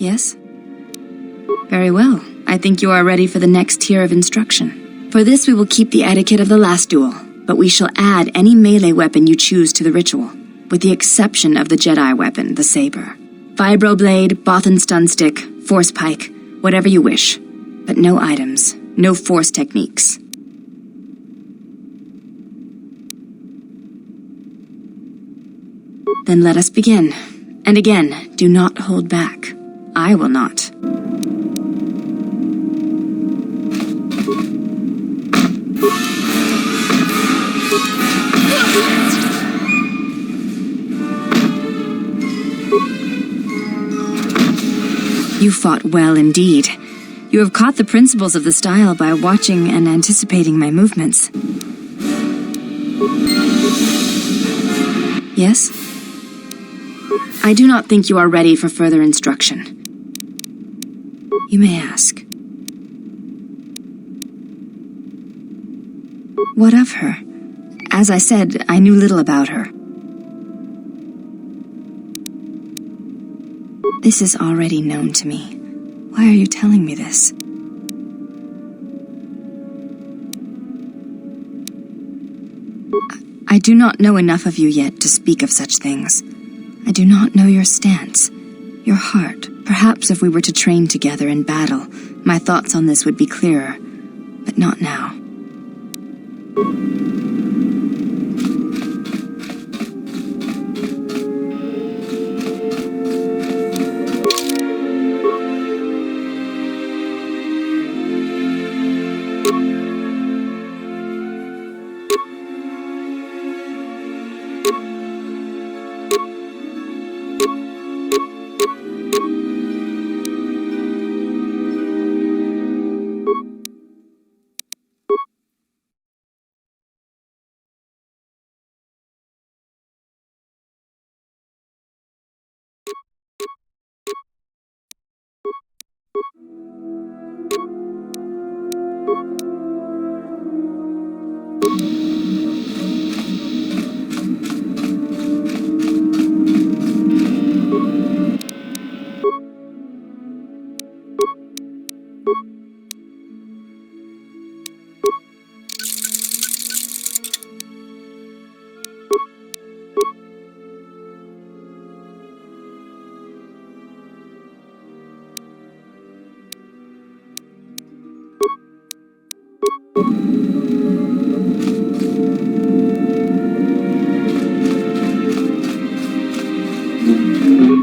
Yes? Very well. I think you are ready for the next tier of instruction. For this we will keep the etiquette of the last duel, but we shall add any melee weapon you choose to the ritual, with the exception of the Jedi weapon, the saber. Vibroblade, Bothan stun stick, force pike, whatever you wish. But no items, no force techniques. Then let us begin. And again, do not hold back. I will not. You fought well indeed. You have caught the principles of the style by watching and anticipating my movements. Yes? I do not think you are ready for further instruction. You may ask. What of her? As I said, I knew little about her. This is already known to me. Why are you telling me this? I do not know enough of you yet to speak of such things. I do not know your stance, your heart. Perhaps if we were to train together in battle, my thoughts on this would be clearer, but not now.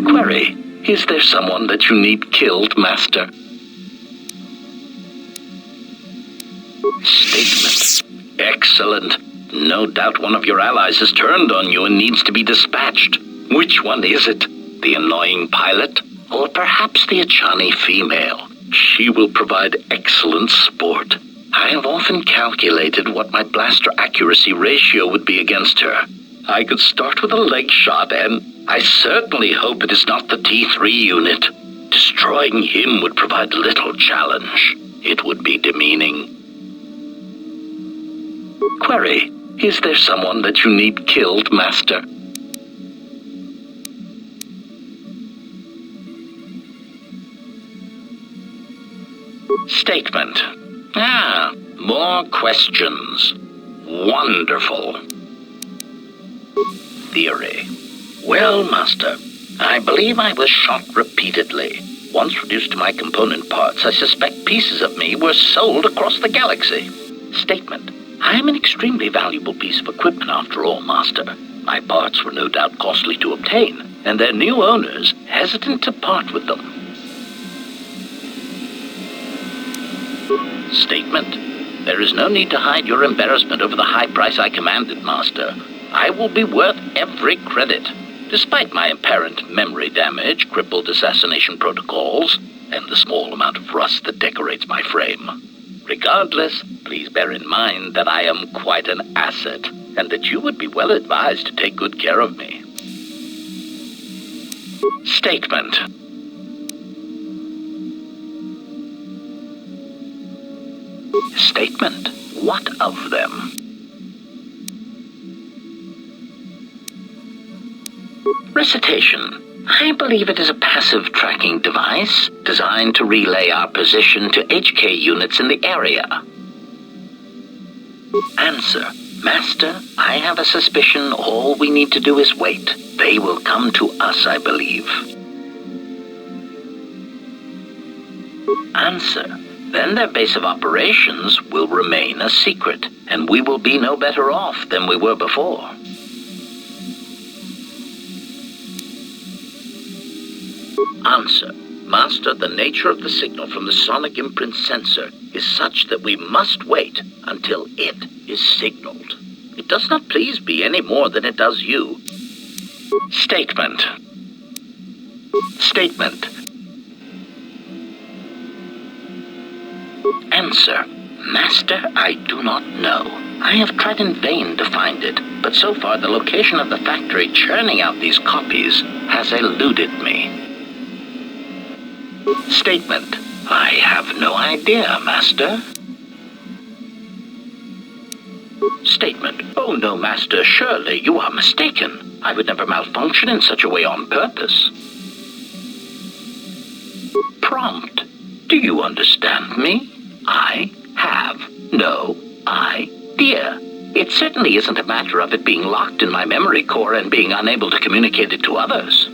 Query, is there someone that you need killed, Master? Statement. Excellent. No doubt one of your allies has turned on you and needs to be dispatched. Which one is it? The annoying pilot? Or perhaps the Achani female? She will provide excellent sport. I have often calculated what my blaster accuracy ratio would be against her. I could start with a leg shot, and I certainly hope it is not the T3 unit. Destroying him would provide little challenge. It would be demeaning. Query, is there someone that you need killed, Master? Statement. More questions. Wonderful. Theory. Well, Master, I believe I was shot repeatedly. Once reduced to my component parts, I suspect pieces of me were sold across the galaxy. Statement. I am an extremely valuable piece of equipment after all, Master. My parts were no doubt costly to obtain, and their new owners hesitant to part with them. Statement. There is no need to hide your embarrassment over the high price I commanded, Master. I will be worth every credit, despite my apparent memory damage, crippled assassination protocols, and the small amount of rust that decorates my frame. Regardless, please bear in mind that I am quite an asset, and that you would be well advised to take good care of me. Statement. Statement? What of them? Recitation. I believe it is a passive tracking device designed to relay our position to HK units in the area. Answer. Master, I have a suspicion all we need to do is wait. They will come to us, I believe. Answer. Then their base of operations will remain a secret, and we will be no better off than we were before. Answer. Master, the nature of the signal from the sonic imprint sensor is such that we must wait until it is signaled. It does not please me any more than it does you. Statement. Statement. Answer. Master, I do not know. I have tried in vain to find it, but so far the location of the factory churning out these copies has eluded me. Statement. I have no idea, Master. Statement. Oh no, Master, surely you are mistaken. I would never malfunction in such a way on purpose. Prompt. Do you understand me? I have no idea. It certainly isn't a matter of it being locked in my memory core and being unable to communicate it to others.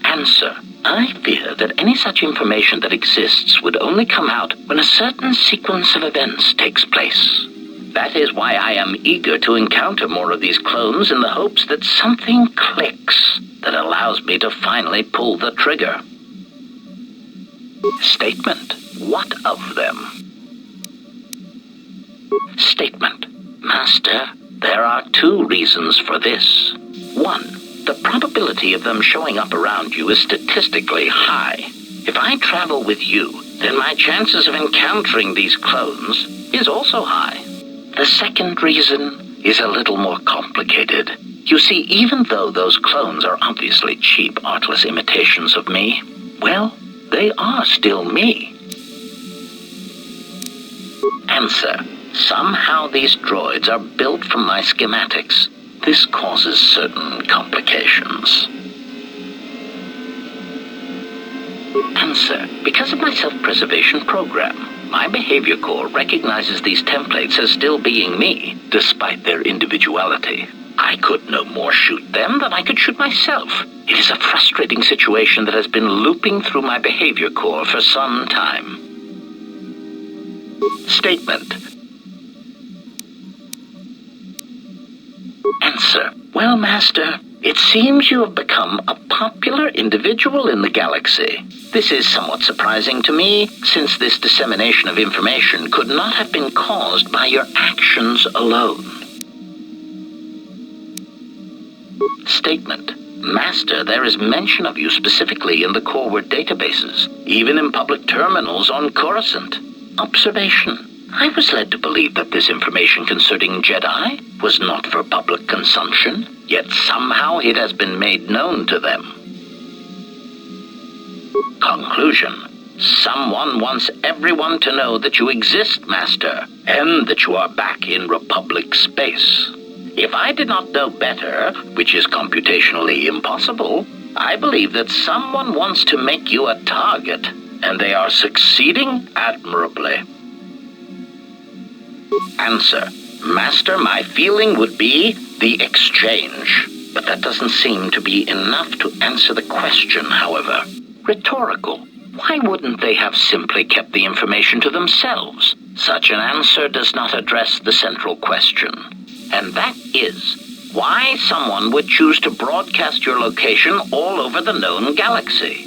Answer. I fear that any such information that exists would only come out when a certain sequence of events takes place. That is why I am eager to encounter more of these clones in the hopes that something clicks that allows me to finally pull the trigger. Statement. What of them? Statement. Master, there are two reasons for this. One, the probability of them showing up around you is statistically high. If I travel with you, then my chances of encountering these clones is also high. The second reason is a little more complicated. You see, even though those clones are obviously cheap, artless imitations of me, well, they are still me. Answer. Somehow these droids are built from my schematics. This causes certain complications. Answer. Because of my self-preservation program, my behavior core recognizes these templates as still being me, despite their individuality. I could no more shoot them than I could shoot myself. It is a frustrating situation that has been looping through my behavior core for some time. Statement. Answer. Well, Master, it seems you have become a popular individual in the galaxy. This is somewhat surprising to me, since this dissemination of information could not have been caused by your actions alone. Statement. Master, there is mention of you specifically in the Corward databases, even in public terminals on Coruscant. Observation. I was led to believe that this information concerning Jedi was not for public consumption, yet somehow it has been made known to them. Conclusion. Someone wants everyone to know that you exist, Master, and that you are back in Republic space. If I did not know better, which is computationally impossible, I believe that someone wants to make you a target, and they are succeeding admirably. Answer. Master, my feeling would be the exchange. But that doesn't seem to be enough to answer the question, however. Rhetorical. Why wouldn't they have simply kept the information to themselves? Such an answer does not address the central question. And that is, why someone would choose to broadcast your location all over the known galaxy.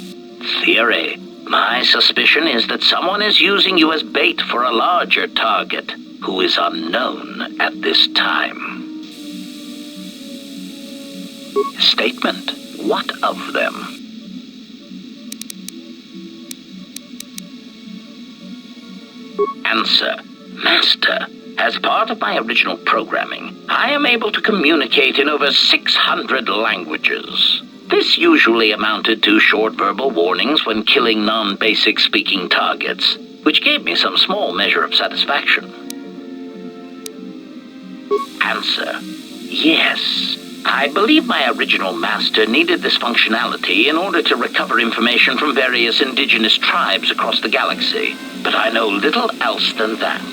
Theory. My suspicion is that someone is using you as bait for a larger target, who is unknown at this time. Statement. What of them? Answer. Master, as part of my original programming, I am able to communicate in over 600 languages. This usually amounted to short verbal warnings when killing non-basic speaking targets, which gave me some small measure of satisfaction. Answer. Yes. I believe my original master needed this functionality in order to recover information from various indigenous tribes across the galaxy, but I know little else than that.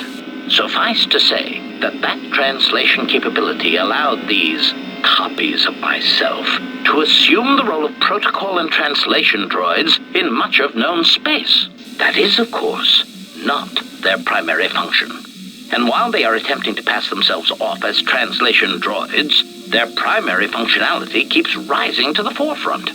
Suffice to say that translation capability allowed these copies of myself to assume the role of protocol and translation droids in much of known space. That is, of course, not their primary function. And while they are attempting to pass themselves off as translation droids, their primary functionality keeps rising to the forefront.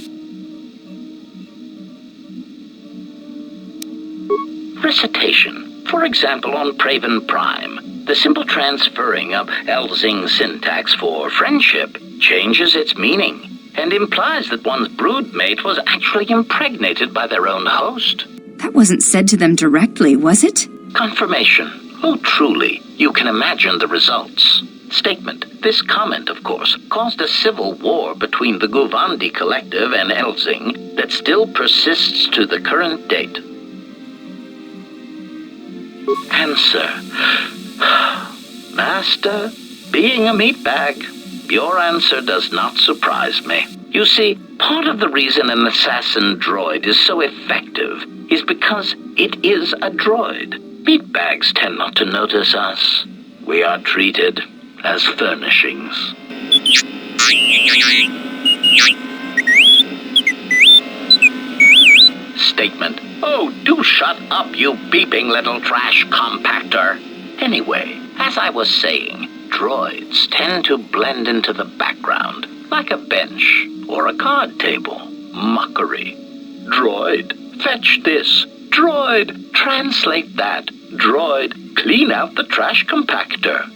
Recitation. For example, on Praven Prime, the simple transferring of Elzing syntax for friendship changes its meaning and implies that one's broodmate was actually impregnated by their own host. That wasn't said to them directly, was it? Confirmation. Oh, truly, you can imagine the results. Statement. This comment, of course, caused a civil war between the Guvandi Collective and Elzing that still persists to the current date. Answer. Master, being a meatbag, your answer does not surprise me. You see, part of the reason an assassin droid is so effective is because it is a droid. Meatbags tend not to notice us. We are treated as furnishings. Statement. Oh, do shut up, you beeping little trash compactor. Anyway, as I was saying, droids tend to blend into the background, like a bench or a card table. Mockery. Droid, fetch this. Droid, translate that. Droid, clean out the trash compactor.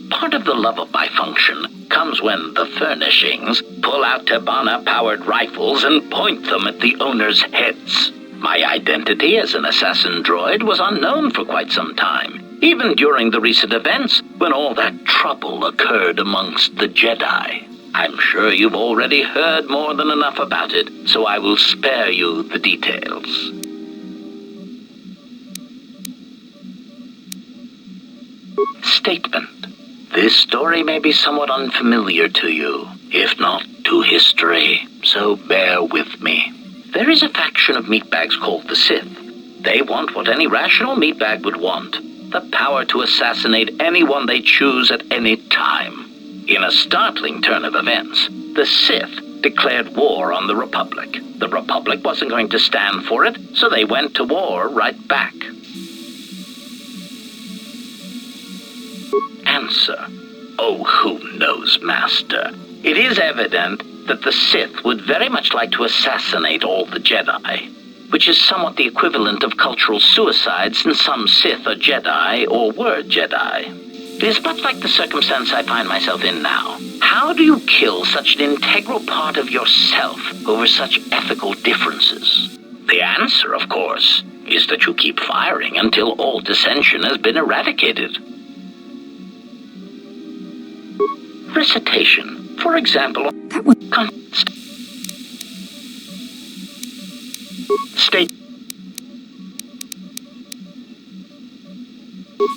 Part of the love of my function comes when the furnishings pull out Tabana-powered rifles and point them at the owner's heads. My identity as an assassin droid was unknown for quite some time, even during the recent events when all that trouble occurred amongst the Jedi. I'm sure you've already heard more than enough about it, so I will spare you the details. Statement. This story may be somewhat unfamiliar to you, if not to history, so bear with me. There is a faction of meatbags called the Sith. They want what any rational meatbag would want, the power to assassinate anyone they choose at any time. In a startling turn of events, the Sith declared war on the Republic. The Republic wasn't going to stand for it, so they went to war right back. Answer. Oh, who knows, Master? It is evident that the Sith would very much like to assassinate all the Jedi, which is somewhat the equivalent of cultural suicide since some Sith are Jedi or were Jedi. It is much like the circumstance I find myself in now. How do you kill such an integral part of yourself over such ethical differences? The answer, of course, is that you keep firing until all dissension has been eradicated. Recitation. For example, That was... State.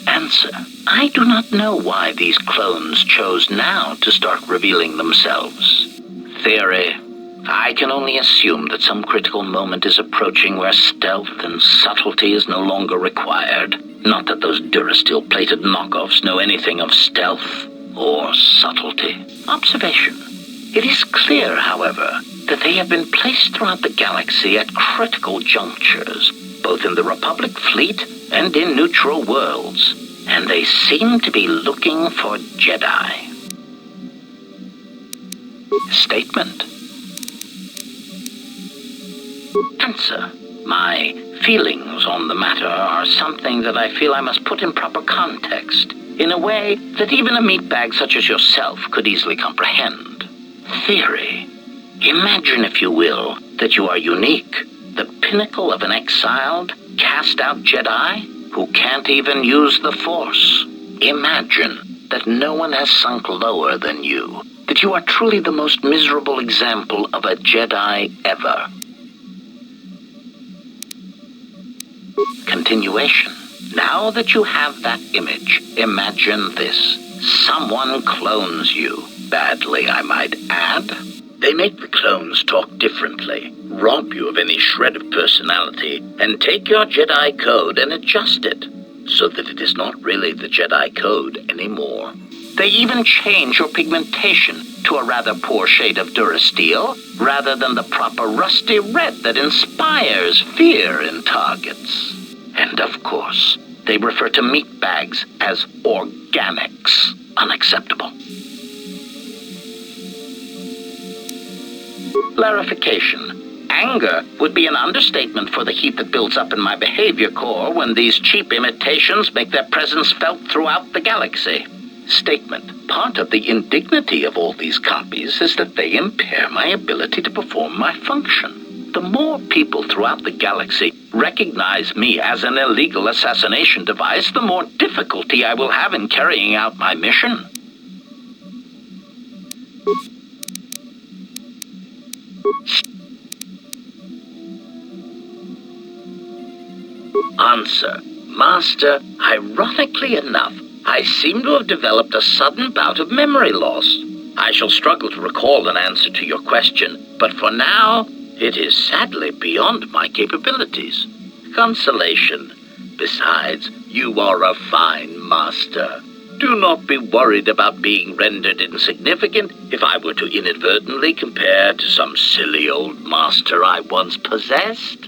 Answer. I do not know why these clones chose now to start revealing themselves. Theory. I can only assume that some critical moment is approaching where stealth and subtlety is no longer required. Not that those Durasteel-plated knockoffs know anything of stealth or subtlety. Observation. It is clear, however, that they have been placed throughout the galaxy at critical junctures, both in the Republic fleet and in neutral worlds, and they seem to be looking for Jedi. Statement. Answer. My feelings on the matter are something that I feel I must put in proper context, in a way that even a meatbag such as yourself could easily comprehend. Theory. Imagine, if you will, that you are unique, the pinnacle of an exiled, cast-out Jedi who can't even use the Force. Imagine that no one has sunk lower than you, that you are truly the most miserable example of a Jedi ever. Continuation. Now that you have that image, imagine this. Someone clones you. Badly, I might add. They make the clones talk differently, rob you of any shred of personality, and take your Jedi code and adjust it, so that it is not really the Jedi code anymore. They even change your pigmentation to a rather poor shade of Durasteel, rather than the proper rusty red that inspires fear in targets. And of course, they refer to meat bags as organics. Unacceptable. Clarification. Anger would be an understatement for the heat that builds up in my behavior core when these cheap imitations make their presence felt throughout the galaxy. Statement. Part of the indignity of all these copies is that they impair my ability to perform my function. The more people throughout the galaxy recognize me as an illegal assassination device, the more difficulty I will have in carrying out my mission. Answer. Master, ironically enough, I seem to have developed a sudden bout of memory loss. I shall struggle to recall an answer to your question, but for now, it is sadly beyond my capabilities. Consolation. Besides, you are a fine master. Do not be worried about being rendered insignificant if I were to inadvertently compare to some silly old master I once possessed.